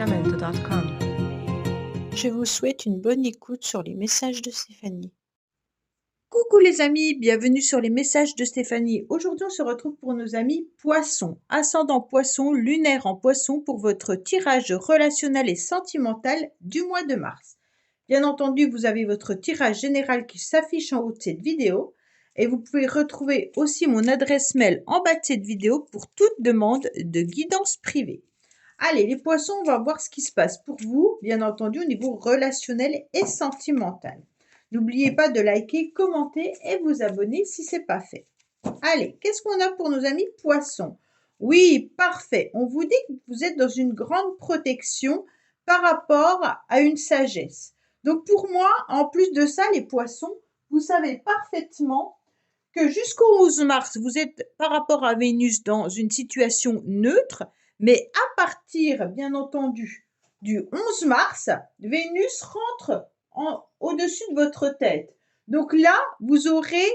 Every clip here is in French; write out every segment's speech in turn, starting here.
www.sacramento.com. Je vous souhaite une bonne écoute sur les messages de Stéphanie. Coucou les amis, bienvenue sur les messages de Stéphanie. Aujourd'hui, on se retrouve pour nos amis poissons. Ascendant poisson, lunaire en poisson pour votre tirage relationnel et sentimental du mois de mars. Bien entendu, vous avez votre tirage général qui s'affiche en haut de cette vidéo. Et vous pouvez retrouver aussi mon adresse mail en bas de cette vidéo pour toute demande de guidance privée. Allez, les poissons, on va voir ce qui se passe pour vous, bien entendu, au niveau relationnel et sentimental. N'oubliez pas de liker, commenter et vous abonner si ce n'est pas fait. Allez, qu'est-ce qu'on a pour nos amis poissons? Oui, parfait. On vous dit que vous êtes dans une grande protection par rapport à une sagesse. Donc pour moi, en plus de ça, les poissons, vous savez parfaitement que jusqu'au 11 mars, vous êtes par rapport à Vénus dans une situation neutre, mais à partir, bien entendu, du 11 mars, Vénus rentre au-dessus de votre tête. Donc là, vous aurez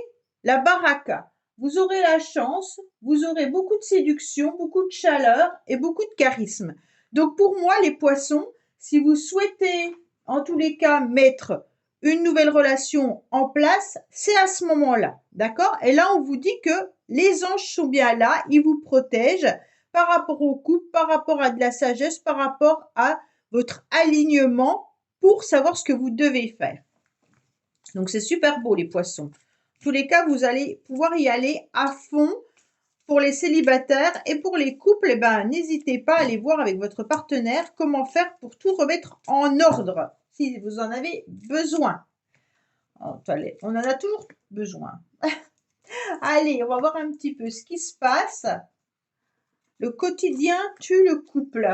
la baraka, vous aurez la chance, vous aurez beaucoup de séduction, beaucoup de chaleur et beaucoup de charisme. Donc pour moi, les poissons, si vous souhaitez en tous les cas mettre une nouvelle relation en place, c'est à ce moment-là, d'accord? Et là, on vous dit que les anges sont bien là, ils vous protègent par rapport au couple, par rapport à de la sagesse, par rapport à votre alignement pour savoir ce que vous devez faire. Donc, c'est super beau, les poissons. En tous les cas, vous allez pouvoir y aller à fond pour les célibataires et pour les couples. Eh ben, n'hésitez pas à aller voir avec votre partenaire comment faire pour tout remettre en ordre si vous en avez besoin. On en a toujours besoin. Allez, on va voir un petit peu ce qui se passe. Le quotidien tue le couple.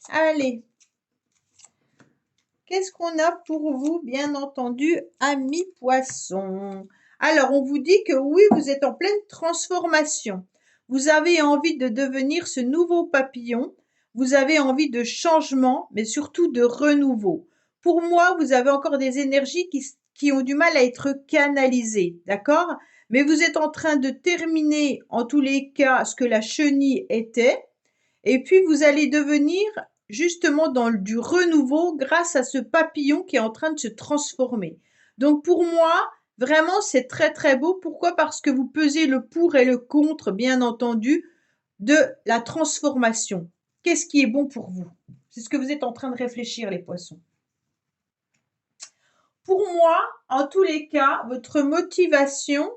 Allez. Qu'est-ce qu'on a pour vous, bien entendu, amis poissons? Alors, on vous dit que oui, vous êtes en pleine transformation. Vous avez envie de devenir ce nouveau papillon. Vous avez envie de changement, mais surtout de renouveau. Pour moi, vous avez encore des énergies qui ont du mal à être canalisées, d'accord? Mais vous êtes en train de terminer, en tous les cas, ce que la chenille était. Et puis, vous allez devenir justement dans du renouveau grâce à ce papillon qui est en train de se transformer. Donc pour moi, vraiment, c'est très très beau. Pourquoi? Parce que vous pesez le pour et le contre, bien entendu, de la transformation. Qu'est-ce qui est bon pour vous? C'est ce que vous êtes en train de réfléchir, les poissons. Pour moi, en tous les cas, votre motivation,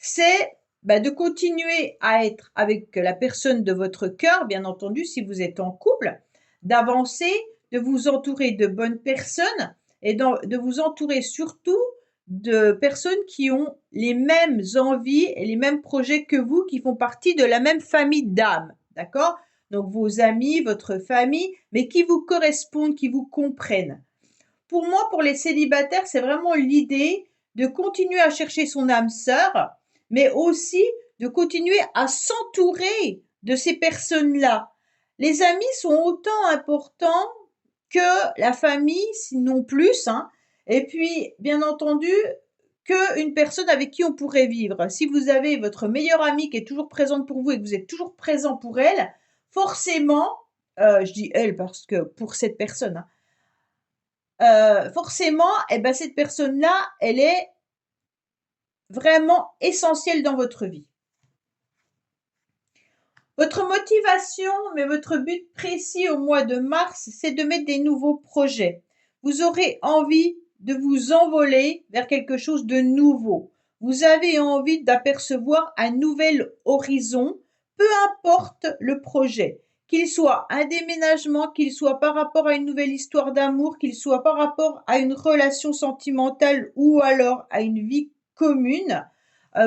c'est de continuer à être avec la personne de votre cœur, bien entendu, si vous êtes en couple, d'avancer, de vous entourer de bonnes personnes et de vous entourer surtout de personnes qui ont les mêmes envies et les mêmes projets que vous, qui font partie de la même famille d'âme, d'accord? Donc vos amis, votre famille, mais qui vous correspondent, qui vous comprennent. Pour moi, pour les célibataires, c'est vraiment l'idée de continuer à chercher son âme sœur, mais aussi de continuer à s'entourer de ces personnes-là. Les amis sont autant importants que la famille, sinon plus, hein. Et puis, bien entendu, qu'une personne avec qui on pourrait vivre. Si vous avez votre meilleure amie qui est toujours présente pour vous et que vous êtes toujours présent pour elle, forcément, je dis elle parce que pour cette personne, forcément, cette personne-là, elle est vraiment essentielle dans votre vie. Votre motivation, mais votre but précis au mois de mars, c'est de mettre des nouveaux projets. Vous aurez envie de vous envoler vers quelque chose de nouveau. Vous avez envie d'apercevoir un nouvel horizon, peu importe le projet. Qu'il soit un déménagement, qu'il soit par rapport à une nouvelle histoire d'amour, qu'il soit par rapport à une relation sentimentale ou alors à une vie commune,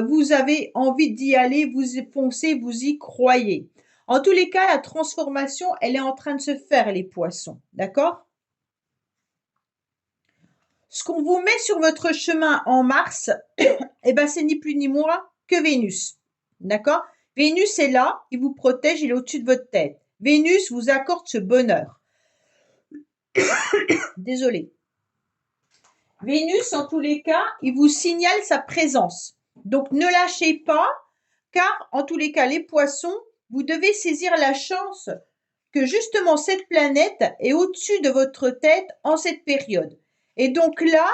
vous avez envie d'y aller, vous y foncez, vous y croyez. En tous les cas, la transformation, elle est en train de se faire, les poissons, d'accord? Ce qu'on vous met sur votre chemin en mars, c'est ni plus ni moins que Vénus, d'accord? Vénus est là, il vous protège, il est au-dessus de votre tête. Vénus vous accorde ce bonheur. Désolée. Vénus, en tous les cas, il vous signale sa présence. Donc, ne lâchez pas, car en tous les cas, les poissons, vous devez saisir la chance que justement cette planète est au-dessus de votre tête en cette période. Et donc là,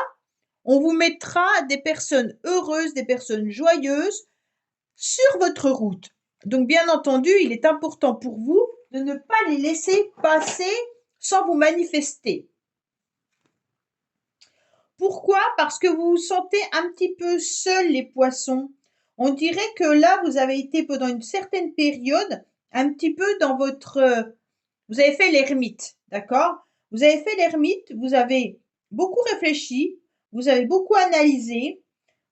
on vous mettra des personnes heureuses, des personnes joyeuses sur votre route. Donc bien entendu, il est important pour vous de ne pas les laisser passer sans vous manifester. Pourquoi? Parce que vous vous sentez un petit peu seul, les poissons. On dirait que là, vous avez été pendant une certaine période un petit peu dans votre... Vous avez fait l'ermite, d'accord? Vous avez fait l'ermite, vous avez beaucoup réfléchi, vous avez beaucoup analysé,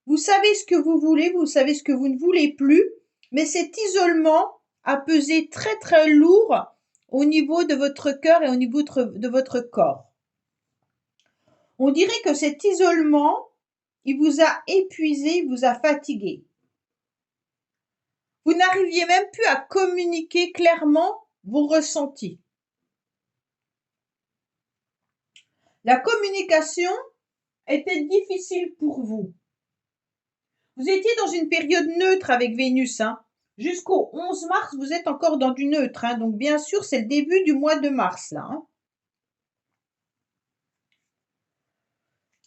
vous savez ce que vous voulez, vous savez ce que vous ne voulez plus, mais cet isolement a pesé très très lourd au niveau de votre cœur et au niveau de votre corps. On dirait que cet isolement, il vous a épuisé, il vous a fatigué. Vous n'arriviez même plus à communiquer clairement vos ressentis. La communication était difficile pour vous. Vous étiez dans une période neutre avec Vénus. Jusqu'au 11 mars, vous êtes encore dans du neutre. Donc, bien sûr, c'est le début du mois de mars. Là.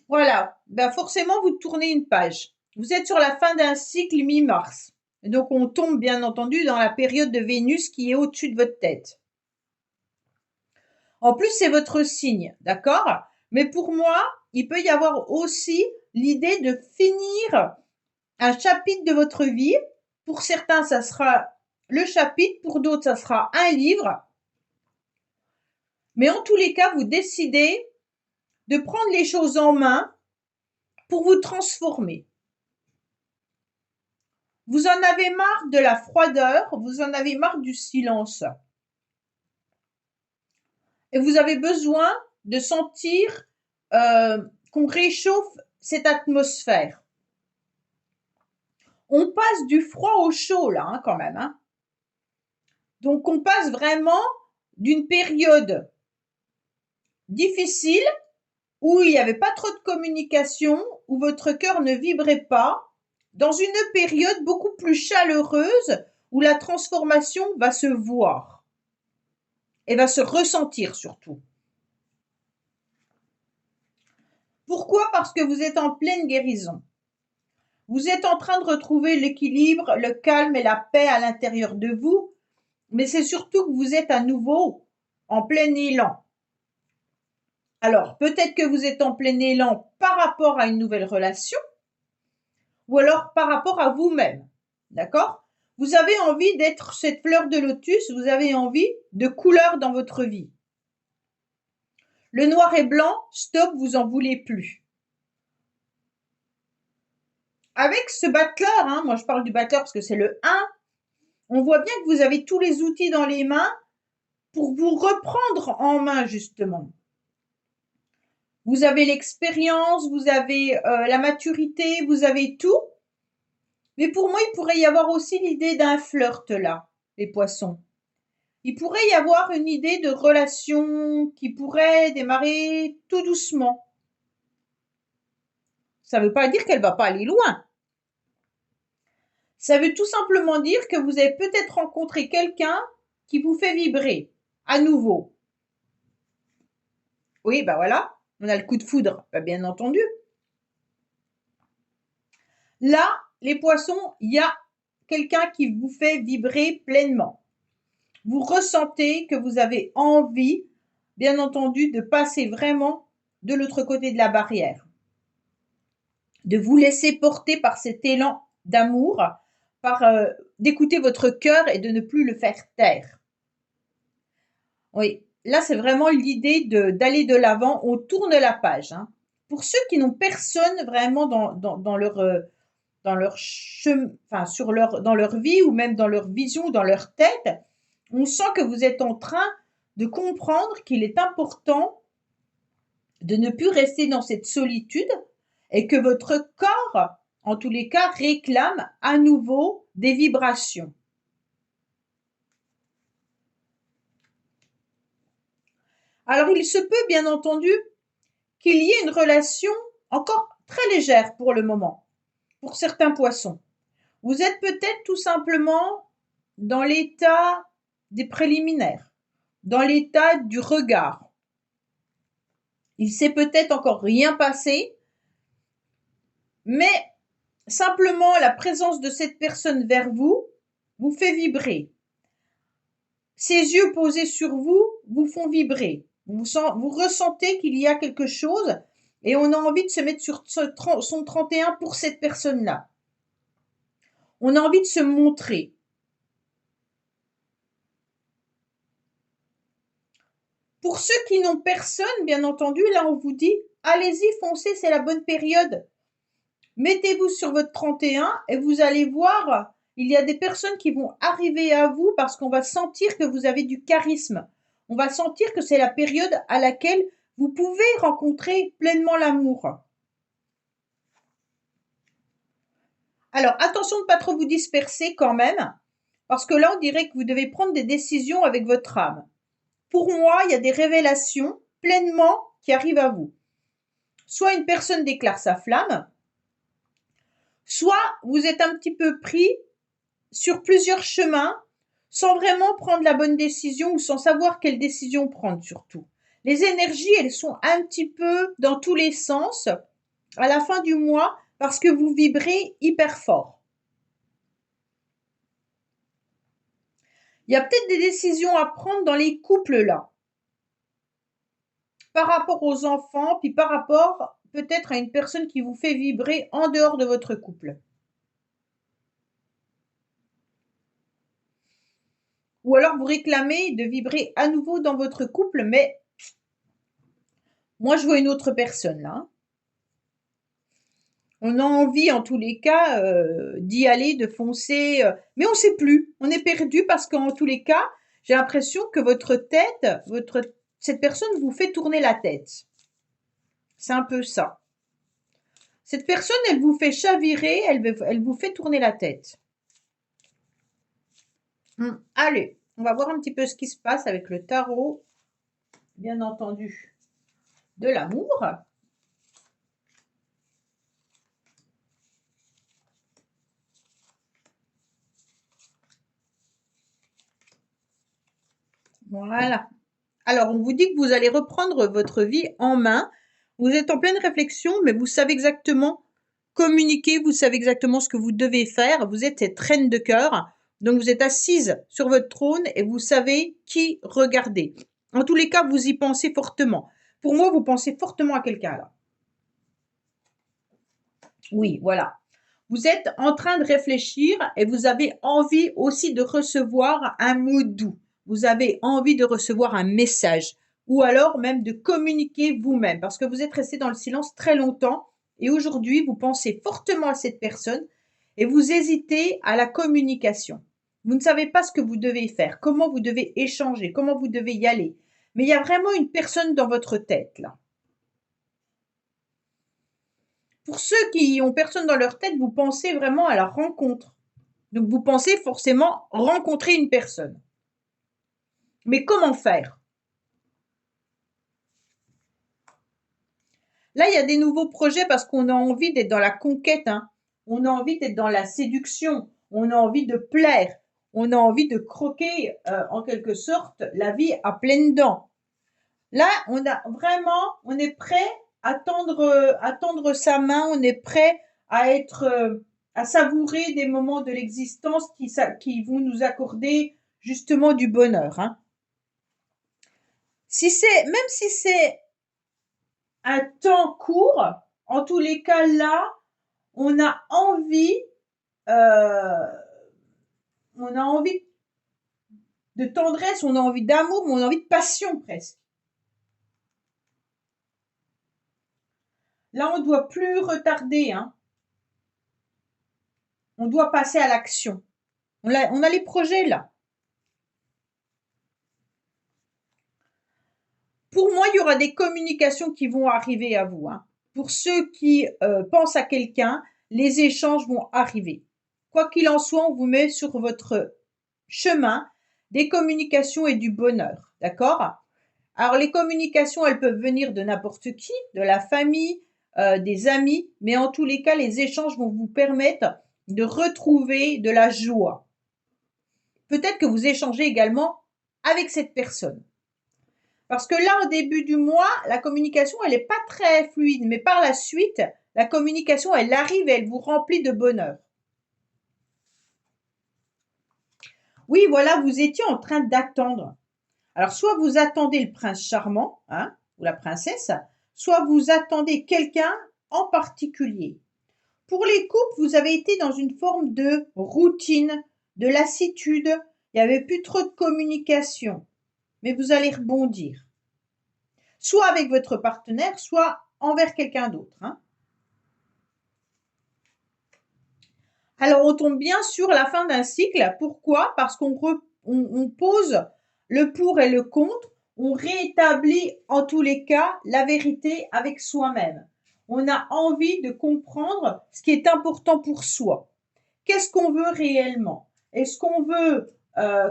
Voilà. Ben, forcément, vous tournez une page. Vous êtes sur la fin d'un cycle mi-mars. Donc, on tombe, bien entendu, dans la période de Vénus qui est au-dessus de votre tête. En plus, c'est votre signe, d'accord? Mais pour moi, il peut y avoir aussi l'idée de finir un chapitre de votre vie. Pour certains, ça sera le chapitre, pour d'autres, ça sera un livre. Mais en tous les cas, vous décidez de prendre les choses en main pour vous transformer. Vous en avez marre de la froideur, vous en avez marre du silence. Et vous avez besoin de sentir qu'on réchauffe cette atmosphère. On passe du froid au chaud, là, quand même. Donc, on passe vraiment d'une période difficile où il n'y avait pas trop de communication, où votre cœur ne vibrait pas, dans une période beaucoup plus chaleureuse où la transformation va se voir et va se ressentir surtout. Pourquoi? Parce que vous êtes en pleine guérison. Vous êtes en train de retrouver l'équilibre, le calme et la paix à l'intérieur de vous, mais c'est surtout que vous êtes à nouveau en plein élan. Alors, peut-être que vous êtes en plein élan par rapport à une nouvelle relation, ou alors par rapport à vous-même, d'accord? Vous avez envie d'être cette fleur de lotus, vous avez envie de couleur dans votre vie. Le noir et blanc, stop, vous en voulez plus. Avec ce battleur, moi je parle du battleur parce que c'est le 1, on voit bien que vous avez tous les outils dans les mains pour vous reprendre en main justement. Vous avez l'expérience, vous avez la maturité, vous avez tout. Mais pour moi, il pourrait y avoir aussi l'idée d'un flirt là, les poissons. Il pourrait y avoir une idée de relation qui pourrait démarrer tout doucement. Ça ne veut pas dire qu'elle ne va pas aller loin. Ça veut tout simplement dire que vous avez peut-être rencontré quelqu'un qui vous fait vibrer à nouveau. Oui, ben voilà, on a le coup de foudre, bien entendu. Là, les poissons, il y a quelqu'un qui vous fait vibrer pleinement. Vous ressentez que vous avez envie, bien entendu, de passer vraiment de l'autre côté de la barrière. De vous laisser porter par cet élan d'amour, d'écouter votre cœur et de ne plus le faire taire. Oui, là, c'est vraiment l'idée d'aller de l'avant. On tourne la page. Pour ceux qui n'ont personne vraiment dans leur vie ou même dans leur vision ou dans leur tête, on sent que vous êtes en train de comprendre qu'il est important de ne plus rester dans cette solitude et que votre corps, en tous les cas, réclame à nouveau des vibrations. Alors, il se peut, bien entendu, qu'il y ait une relation encore très légère pour le moment, pour certains poissons. Vous êtes peut-être tout simplement dans l'état des préliminaires, dans l'état du regard. Il s'est peut-être encore rien passé, mais simplement la présence de cette personne vers vous vous fait vibrer. Ses yeux posés sur vous vous font vibrer. Vous ressentez qu'il y a quelque chose et on a envie de se mettre sur son 31 pour cette personne-là. On a envie de se montrer. Pour ceux qui n'ont personne, bien entendu, là on vous dit, allez-y, foncez, c'est la bonne période. Mettez-vous sur votre 31 et vous allez voir, il y a des personnes qui vont arriver à vous parce qu'on va sentir que vous avez du charisme. On va sentir que c'est la période à laquelle vous pouvez rencontrer pleinement l'amour. Alors, attention de ne pas trop vous disperser quand même, parce que là, on dirait que vous devez prendre des décisions avec votre âme. Pour moi, il y a des révélations pleinement qui arrivent à vous. Soit une personne déclare sa flamme, soit vous êtes un petit peu pris sur plusieurs chemins sans vraiment prendre la bonne décision ou sans savoir quelle décision prendre surtout. Les énergies, elles sont un petit peu dans tous les sens à la fin du mois parce que vous vibrez hyper fort. Il y a peut-être des décisions à prendre dans les couples là. Par rapport aux enfants, puis par rapport peut-être à une personne qui vous fait vibrer en dehors de votre couple. Ou alors vous réclamez de vibrer à nouveau dans votre couple, mais moi je vois une autre personne là. On a envie en tous les cas d'y aller, de foncer, mais on ne sait plus. On est perdu parce qu'en tous les cas, j'ai l'impression que votre tête, cette personne vous fait tourner la tête. C'est un peu ça. Cette personne, elle vous fait chavirer, elle vous fait tourner la tête. Allez, on va voir un petit peu ce qui se passe avec le tarot, bien entendu, de l'amour. Voilà. Alors, on vous dit que vous allez reprendre votre vie en main. Vous êtes en pleine réflexion, mais vous savez exactement communiquer, vous savez exactement ce que vous devez faire. Vous êtes cette reine de cœur. Donc, vous êtes assise sur votre trône et vous savez qui regarder. En tous les cas, vous y pensez fortement. Pour moi, vous pensez fortement à quelqu'un là. Oui, voilà. Vous êtes en train de réfléchir et vous avez envie aussi de recevoir un mot doux. Vous avez envie de recevoir un message ou alors même de communiquer vous-même parce que vous êtes resté dans le silence très longtemps et aujourd'hui, vous pensez fortement à cette personne et vous hésitez à la communication. Vous ne savez pas ce que vous devez faire, comment vous devez échanger, comment vous devez y aller. Mais il y a vraiment une personne dans votre tête là. Pour ceux qui ont personne dans leur tête, vous pensez vraiment à la rencontre. Donc, vous pensez forcément rencontrer une personne. Mais comment faire? Là, il y a des nouveaux projets parce qu'on a envie d'être dans la conquête. Hein. On a envie d'être dans la séduction. On a envie de plaire. On a envie de croquer, en quelque sorte, la vie à pleines dents. Là, on est prêt à tendre sa main. On est prêt à savourer des moments de l'existence qui vont nous accorder justement du bonheur. Hein. Même si c'est un temps court, en tous les cas là, on a envie de tendresse, on a envie d'amour, mais on a envie de passion presque. Là, on ne doit plus retarder. Hein. On doit passer à l'action. On a les projets là. Pour moi, il y aura des communications qui vont arriver à vous. Hein. Pour ceux qui pensent à quelqu'un, les échanges vont arriver. Quoi qu'il en soit, on vous met sur votre chemin des communications et du bonheur. D'accord? Alors, les communications, elles peuvent venir de n'importe qui, de la famille, des amis, mais en tous les cas, les échanges vont vous permettre de retrouver de la joie. Peut-être que vous échangez également avec cette personne. Parce que là, au début du mois, la communication, elle n'est pas très fluide. Mais par la suite, la communication, elle arrive et elle vous remplit de bonheur. Oui, voilà, vous étiez en train d'attendre. Alors, soit vous attendez le prince charmant, hein, ou la princesse, soit vous attendez quelqu'un en particulier. Pour les couples, vous avez été dans une forme de routine, de lassitude. Il n'y avait plus trop de communication. Mais vous allez rebondir. Soit avec votre partenaire, soit envers quelqu'un d'autre. Hein. Alors, on tombe bien sur la fin d'un cycle. Pourquoi? Parce on pose le pour et le contre. On rétablit en tous les cas la vérité avec soi-même. On a envie de comprendre ce qui est important pour soi. Qu'est-ce qu'on veut réellement? Est-ce qu'on veut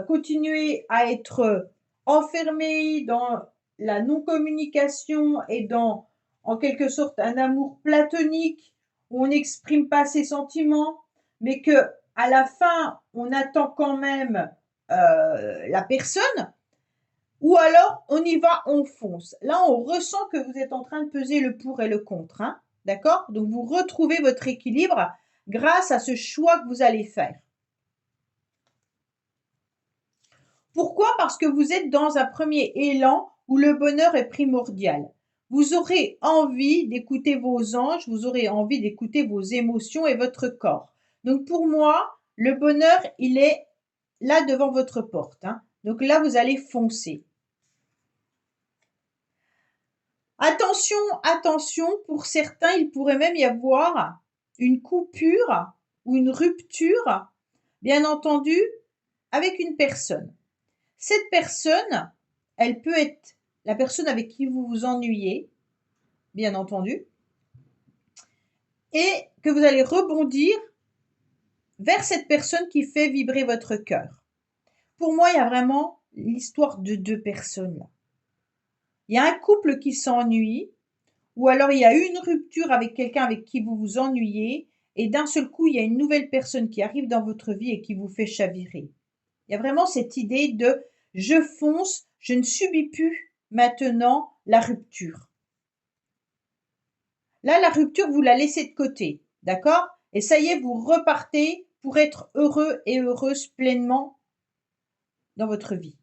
continuer à être enfermé dans la non-communication et dans, en quelque sorte, un amour platonique où on n'exprime pas ses sentiments, mais que à la fin, on attend quand même la personne, ou alors on y va, on fonce. Là, on ressent que vous êtes en train de peser le pour et le contre. Hein, d'accord? Donc, vous retrouvez votre équilibre grâce à ce choix que vous allez faire. Pourquoi? Parce que vous êtes dans un premier élan où le bonheur est primordial. Vous aurez envie d'écouter vos anges, vous aurez envie d'écouter vos émotions et votre corps. Donc pour moi, le bonheur, il est là devant votre porte. Hein. Donc là, vous allez foncer. Attention, attention, pour certains, il pourrait même y avoir une coupure ou une rupture, bien entendu, avec une personne. Cette personne, elle peut être la personne avec qui vous vous ennuyez, bien entendu, et que vous allez rebondir vers cette personne qui fait vibrer votre cœur. Pour moi, il y a vraiment l'histoire de deux personnes là. Il y a un couple qui s'ennuie, ou alors il y a une rupture avec quelqu'un avec qui vous vous ennuyez, et d'un seul coup, il y a une nouvelle personne qui arrive dans votre vie et qui vous fait chavirer. Il y a vraiment cette idée de je fonce, je ne subis plus maintenant la rupture. Là, la rupture, vous la laissez de côté, d'accord? Et ça y est, vous repartez pour être heureux et heureuse pleinement dans votre vie.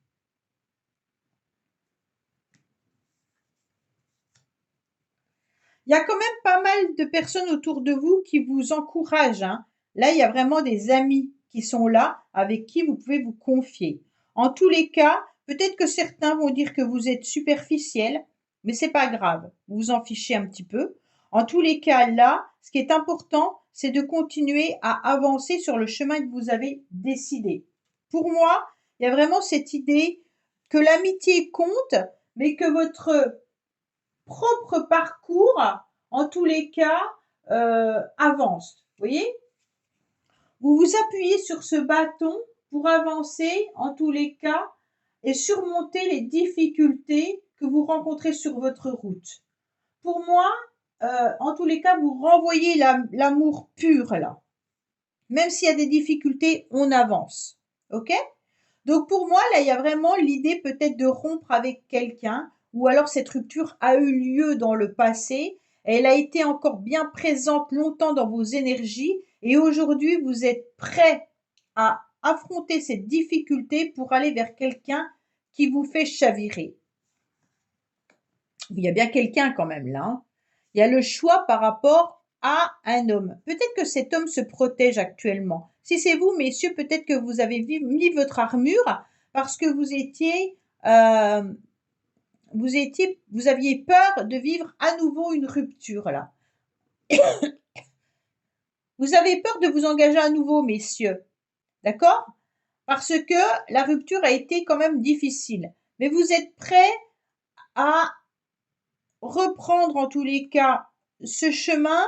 Il y a quand même pas mal de personnes autour de vous qui vous encouragent. Hein. Là, il y a vraiment des amis qui sont là, avec qui vous pouvez vous confier. En tous les cas, peut-être que certains vont dire que vous êtes superficiel, mais c'est pas grave. Vous vous en fichez un petit peu. En tous les cas, là, ce qui est important, c'est de continuer à avancer sur le chemin que vous avez décidé. Pour moi, il y a vraiment cette idée que l'amitié compte, mais que votre propre parcours, en tous les cas, avance. Vous voyez? Vous vous appuyez sur ce bâton pour avancer, en tous les cas, et surmonter les difficultés que vous rencontrez sur votre route. Pour moi, en tous les cas, vous renvoyez l'amour pur là. Même s'il y a des difficultés, on avance. OK? Donc pour moi, là, il y a vraiment l'idée peut-être de rompre avec quelqu'un, ou alors cette rupture a eu lieu dans le passé, elle a été encore bien présente longtemps dans vos énergies, et aujourd'hui, vous êtes prêt à affronter cette difficulté pour aller vers quelqu'un qui vous fait chavirer. Il y a bien quelqu'un quand même là. Hein. Il y a le choix par rapport à un homme. Peut-être que cet homme se protège actuellement. Si c'est vous, messieurs, peut-être que vous avez mis votre armure parce que vous aviez peur de vivre à nouveau une rupture là. Vous avez peur de vous engager à nouveau, messieurs. D'accord? Parce que la rupture a été quand même difficile. Mais vous êtes prêts à reprendre en tous les cas ce chemin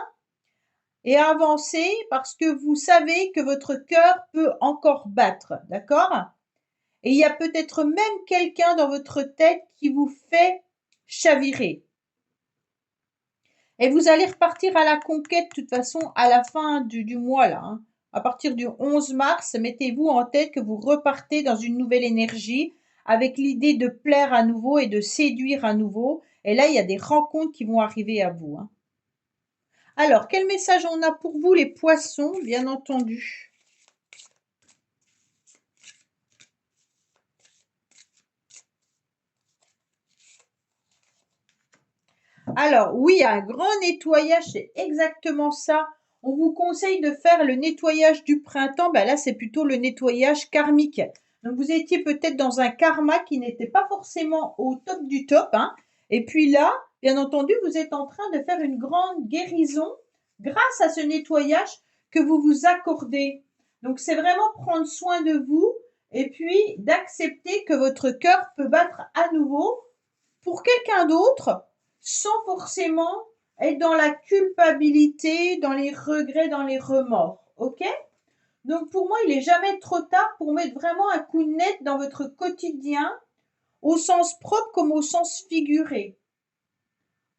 et avancer parce que vous savez que votre cœur peut encore battre, d'accord? Et il y a peut-être même quelqu'un dans votre tête qui vous fait chavirer. Et vous allez repartir à la conquête de toute façon à la fin du mois là. Hein. À partir du 11 mars, mettez-vous en tête que vous repartez dans une nouvelle énergie avec l'idée de plaire à nouveau et de séduire à nouveau. Et là, il y a des rencontres qui vont arriver à vous, hein. Alors, quel message on a pour vous, les poissons, bien entendu? Alors, oui, un grand nettoyage, c'est exactement ça. On vous conseille de faire le nettoyage du printemps. Ben là, c'est plutôt le nettoyage karmique. Donc, vous étiez peut-être dans un karma qui n'était pas forcément au top du top, hein. Et puis là, bien entendu, vous êtes en train de faire une grande guérison grâce à ce nettoyage que vous vous accordez. Donc, c'est vraiment prendre soin de vous et puis d'accepter que votre cœur peut battre à nouveau pour quelqu'un d'autre sans forcément être dans la culpabilité, dans les regrets, dans les remords. Ok? Donc pour moi, il n'est jamais trop tard pour mettre vraiment un coup net dans votre quotidien, au sens propre comme au sens figuré,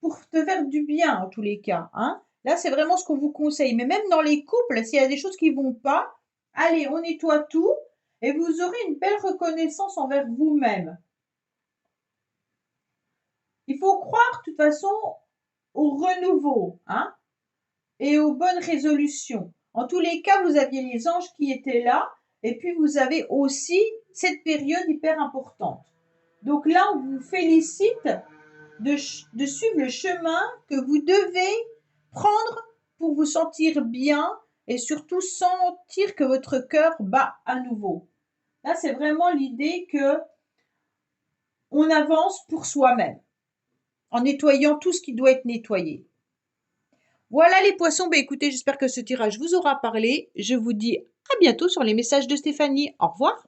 pour te faire du bien en tous les cas, hein. Là, c'est vraiment ce qu'on vous conseille. Mais même dans les couples, s'il y a des choses qui ne vont pas, allez, on nettoie tout et vous aurez une belle reconnaissance envers vous-même. Il faut croire, de toute façon, au renouveau, hein, et aux bonnes résolutions. En tous les cas, vous aviez les anges qui étaient là, et puis vous avez aussi cette période hyper importante. Donc là, on vous félicite de suivre le chemin que vous devez prendre pour vous sentir bien et surtout sentir que votre cœur bat à nouveau. Là, c'est vraiment l'idée que on avance pour soi-même, en nettoyant tout ce qui doit être nettoyé. Voilà les poissons, écoutez, j'espère que ce tirage vous aura parlé. Je vous dis à bientôt sur les messages de Stéphanie. Au revoir.